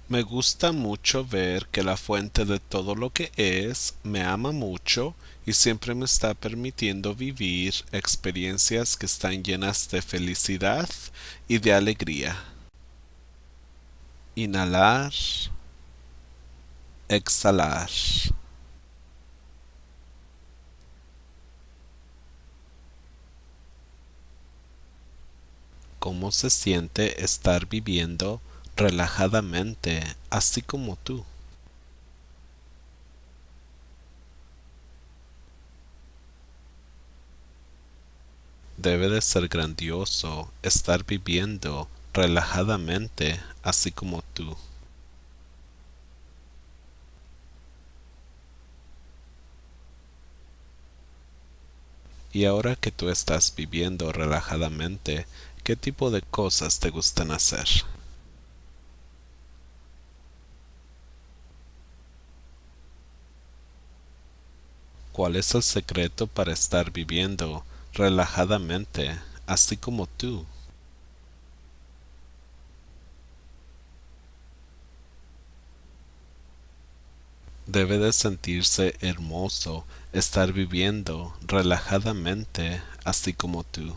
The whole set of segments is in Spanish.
Me gusta mucho ver que la fuente de todo lo que es me ama mucho y siempre me está permitiendo vivir experiencias que están llenas de felicidad y de alegría. Inhalar, exhalar. ¿Cómo se siente estar viviendo relajadamente, así como tú? Debe de ser grandioso estar viviendo relajadamente, así como tú. Y ahora que tú estás viviendo relajadamente, ¿qué tipo de cosas te gustan hacer? ¿Cuál es el secreto para estar viviendo relajadamente, así como tú? Debe de sentirse hermoso estar viviendo relajadamente, así como tú.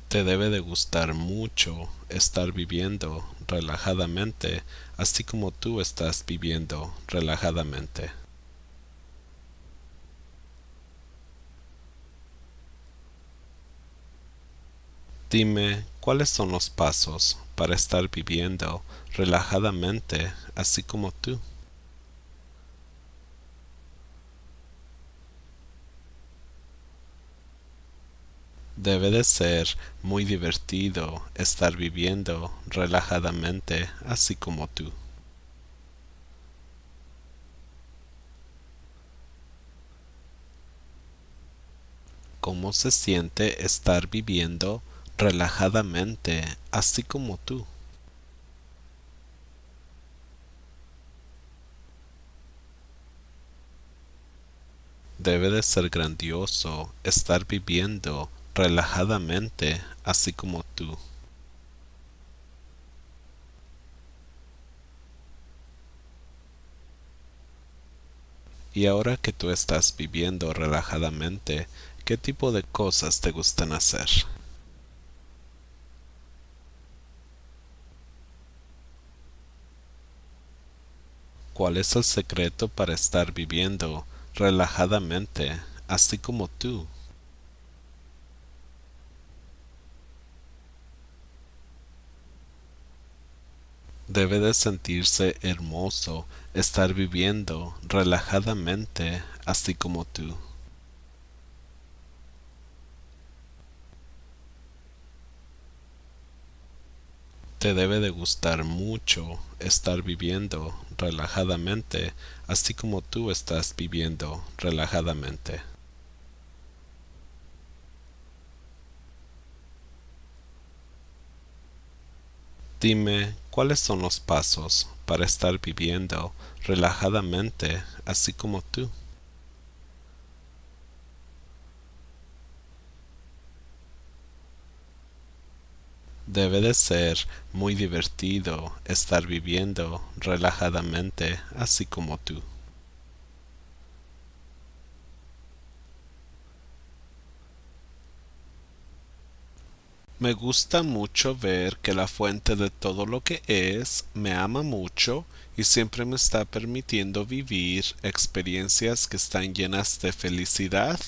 Te debe de gustar mucho estar viviendo relajadamente, así como tú estás viviendo relajadamente. Dime, ¿cuáles son los pasos para estar viviendo relajadamente, así como tú? Debe de ser muy divertido estar viviendo relajadamente, así como tú. ¿Cómo se siente estar viviendo relajadamente, así como tú? Debe de ser grandioso estar viviendo relajadamente, así como tú. Y ahora que tú estás viviendo relajadamente, ¿qué tipo de cosas te gustan hacer? ¿Cuál es el secreto para estar viviendo relajadamente, así como tú? Y ahora que tú estás viviendo relajadamente, ¿qué tipo de cosas te gustan hacer? ¿Qué tipo de cosas te gustan hacer? ¿Cuál es el secreto para estar viviendo relajadamente, así como tú? Debe de sentirse hermoso estar viviendo relajadamente, así como tú. Te debe de gustar mucho estar viviendo relajadamente, así como tú estás viviendo relajadamente. Dime, ¿cuáles son los pasos para estar viviendo relajadamente, así como tú? Debe de ser muy divertido estar viviendo relajadamente, así como tú. Me gusta mucho ver que la fuente de todo lo que es me ama mucho y siempre me está permitiendo vivir experiencias que están llenas de felicidad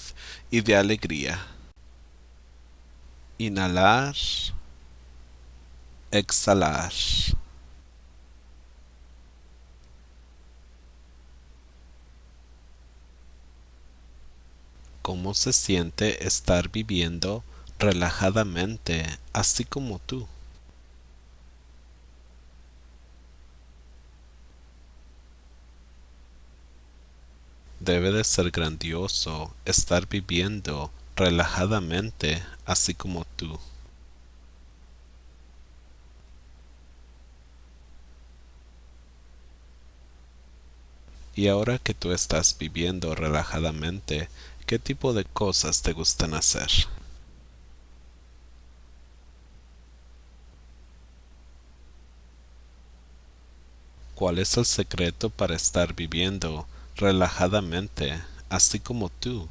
y de alegría. Inhalar, exhalar. ¿Cómo se siente estar viviendo relajadamente, así como tú? Debe de ser grandioso estar viviendo relajadamente, así como tú. Y ahora que tú estás viviendo relajadamente, ¿qué tipo de cosas te gustan hacer? ¿Cuál es el secreto para estar viviendo relajadamente, así como tú?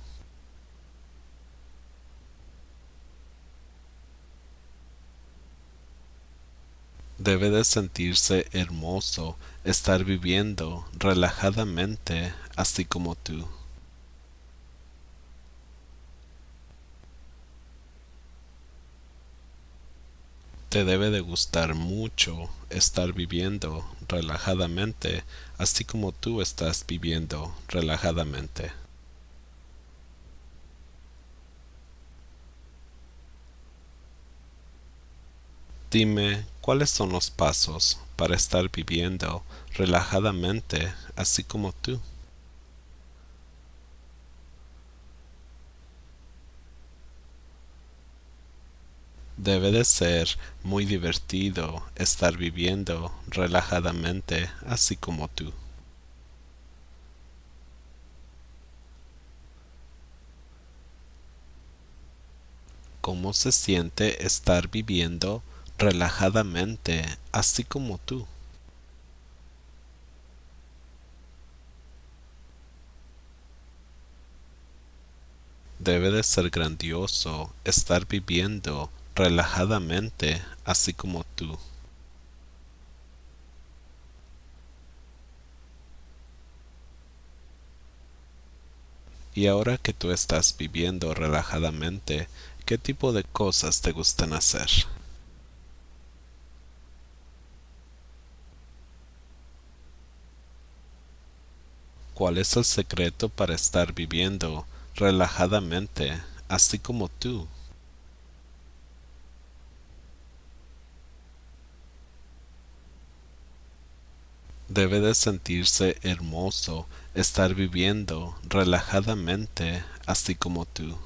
Debe de sentirse hermoso estar viviendo relajadamente, así como tú. Te debe de gustar mucho estar viviendo relajadamente, así como tú estás viviendo relajadamente. Dime, ¿cuáles son los pasos para estar viviendo relajadamente, así como tú? Debe de ser muy divertido estar viviendo relajadamente, así como tú. ¿Cómo se siente estar viviendo relajadamente, así como tú? Debe de ser grandioso estar viviendo relajadamente, así como tú. Y ahora que tú estás viviendo relajadamente, ¿qué tipo de cosas te gustan hacer? ¿Cuál es el secreto para estar viviendo relajadamente, así como tú? Debe de sentirse hermoso estar viviendo relajadamente, así como tú.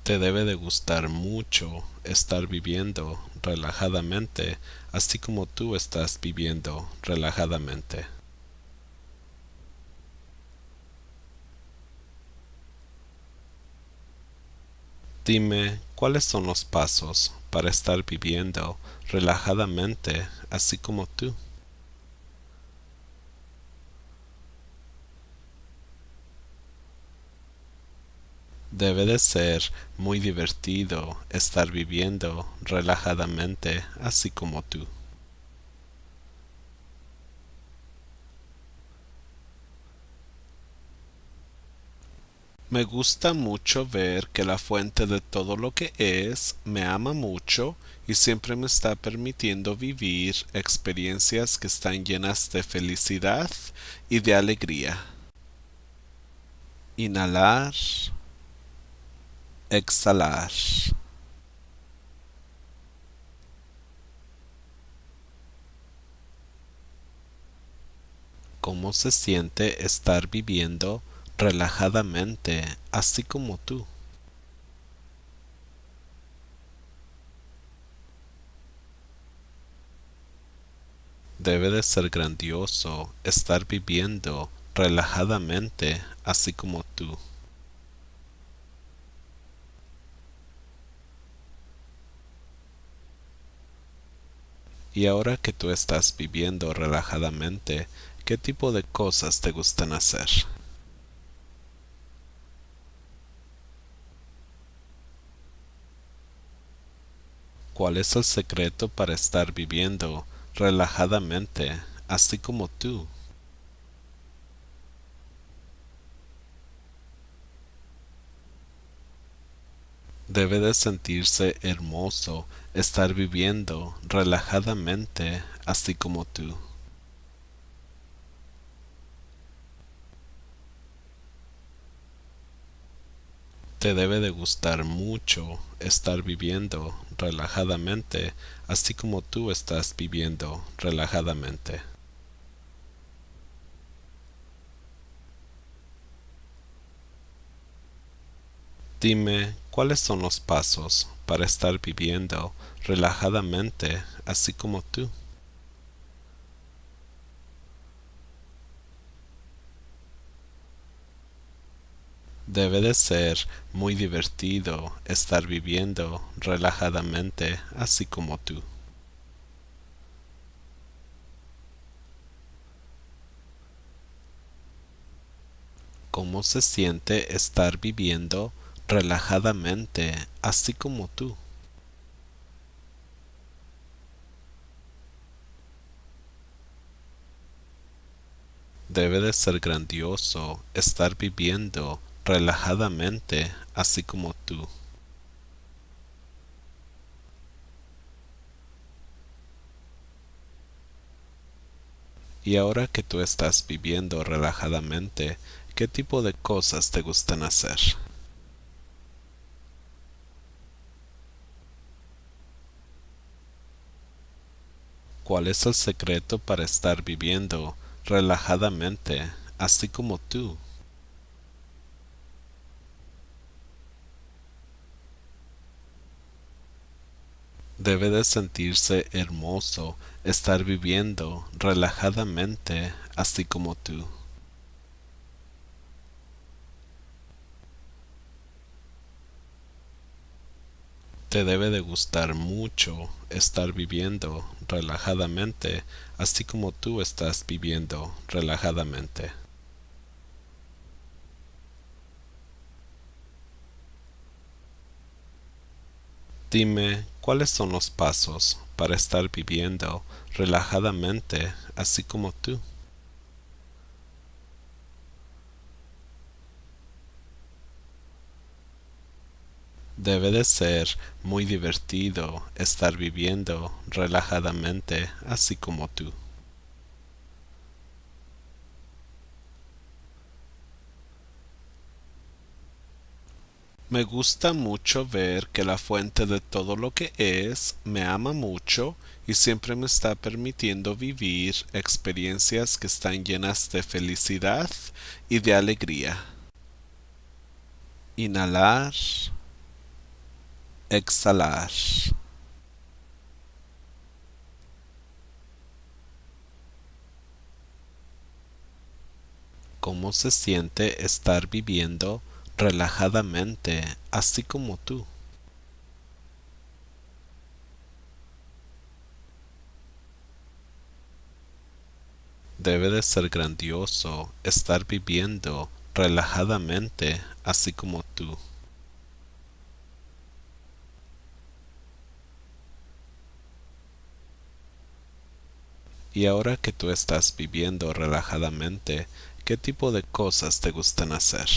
Te debe de gustar mucho estar viviendo relajadamente, así como tú estás viviendo relajadamente. Dime, ¿cuáles son los pasos para estar viviendo relajadamente, así como tú? Debe de ser muy divertido estar viviendo relajadamente, así como tú. Me gusta mucho ver que la fuente de todo lo que es me ama mucho y siempre me está permitiendo vivir experiencias que están llenas de felicidad y de alegría. Inhalar, exhalar. ¿Cómo se siente estar viviendo relajadamente, así como tú? Debe de ser grandioso estar viviendo relajadamente, así como tú. Y ahora que tú estás viviendo relajadamente, ¿qué tipo de cosas te gustan hacer? ¿Cuál es el secreto para estar viviendo relajadamente, así como tú? Debe de sentirse hermoso estar viviendo relajadamente, así como tú. Te debe de gustar mucho estar viviendo relajadamente, así como tú estás viviendo relajadamente. Dime, ¿cuáles son los pasos para estar viviendo relajadamente, así como tú? Debe de ser muy divertido estar viviendo relajadamente así como tú. ¿Cómo se siente estar viviendo relajadamente así como tú? Debe de ser grandioso estar viviendo relajadamente así como tú. Y ahora que tú estás viviendo relajadamente, ¿qué tipo de cosas te gustan hacer? ¿Cuál es el secreto para estar viviendo relajadamente así como tú? Debe de sentirse hermoso estar viviendo relajadamente así como tú. Te debe de gustar mucho estar viviendo relajadamente así como tú estás viviendo relajadamente. Dime, ¿cuáles son los pasos para estar viviendo relajadamente así como tú? Debe de ser muy divertido estar viviendo relajadamente así como tú. Me gusta mucho ver que la fuente de todo lo que es me ama mucho y siempre me está permitiendo vivir experiencias que están llenas de felicidad y de alegría. Inhalar, exhalar. ¿Cómo se siente estar viviendo relajadamente así como tú? Debe de ser grandioso estar viviendo relajadamente así como tú. Y ahora que tú estás viviendo relajadamente, ¿qué tipo de cosas te gustan hacer?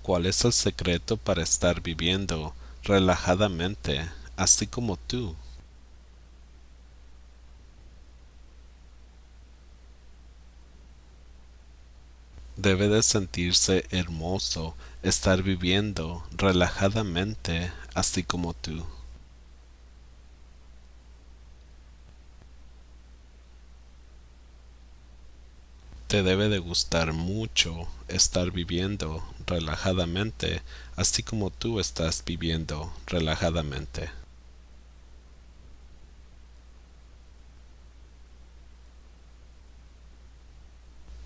¿Cuál es el secreto para estar viviendo relajadamente así como tú? Debe de sentirse hermoso estar viviendo relajadamente así como tú. Te debe de gustar mucho estar viviendo relajadamente así como tú estás viviendo relajadamente.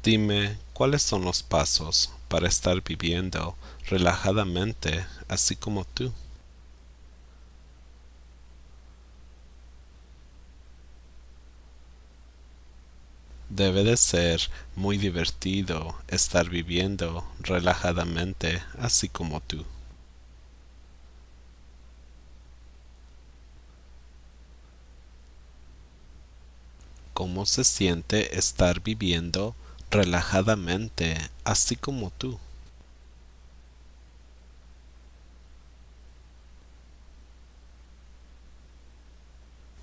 Dime, ¿cuáles son los pasos para estar viviendo relajadamente así como tú? Debe de ser muy divertido estar viviendo relajadamente así como tú. ¿Cómo se siente estar viviendo relajadamente así como tú?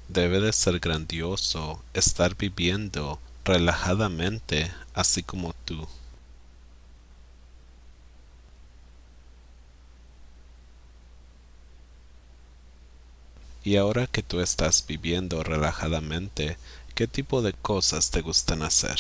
Debe de ser grandioso estar viviendo relajadamente así como tú. Y ahora que tú estás viviendo relajadamente, ¿qué tipo de cosas te gustan hacer?